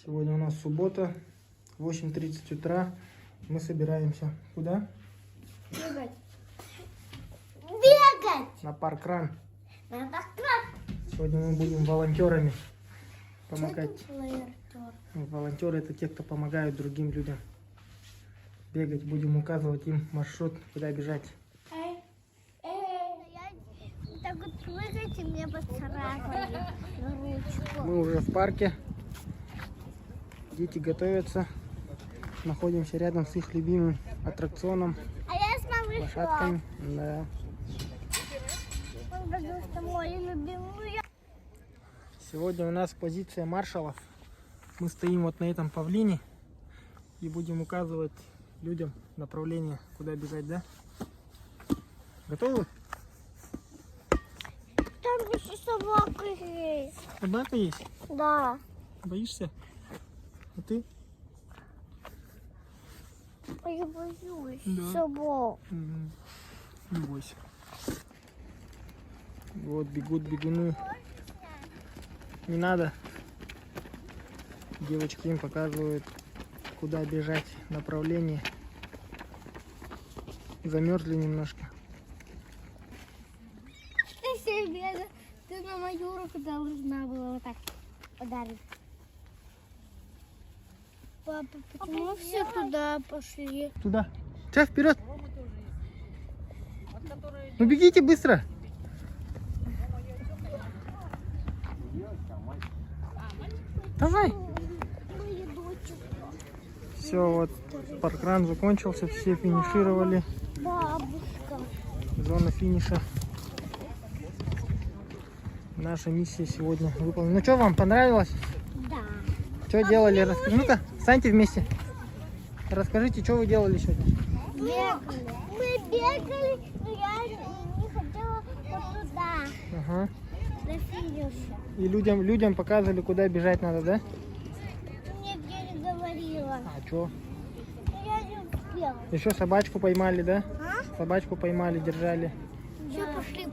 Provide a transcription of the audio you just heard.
Сегодня у нас суббота, 8:30 утра. Мы собираемся. Куда? Бегать. Бегать! На паркран. На паркран. Сегодня мы будем волонтерами помогать. Что такое волонтер? Волонтеры — это те, кто помогают другим людям. Бегать будем, указывать им маршрут, куда бежать. Так вот прыгайте, мне поцарапали на ручку. Мы уже в парке. Дети готовятся. Находимся рядом с их любимым аттракционом. А я с малышом. Лошадками. Да. Потому что мой любимый. Сегодня у нас позиция маршалов. Мы стоим вот на этом павлине и будем указывать людям направление, куда бежать, да? Готовы? Там еще собака есть. Собака есть? Да. Боишься? А ты? А я боюсь Да. собак. Не бойся. Вот бегут бегуны. Не надо. Девочки им показывают, куда бежать, направление. Замерзли немножко. Ты себе, ты на мою руку должна была вот так ударить. Папа, почему все туда пошли? Туда. Сейчас вперед. Ну бегите быстро. Давай. Моя дочь. Все, вот паркран закончился, все финишировали. Бабушка. Зона финиша. Наша миссия сегодня выполнена. Ну что, вам понравилось? Да. Что делали? Ну-ка, встаньте вместе. Расскажите, что вы делали сегодня? Бегали. Мы бегали, но я не хотела вот туда, Ага. на финише. И людям показывали, куда бежать надо, да? Нет, я не говорила. А что? Но я не успела. Еще собачку поймали, да? А? Собачку поймали, держали. Все, пошли.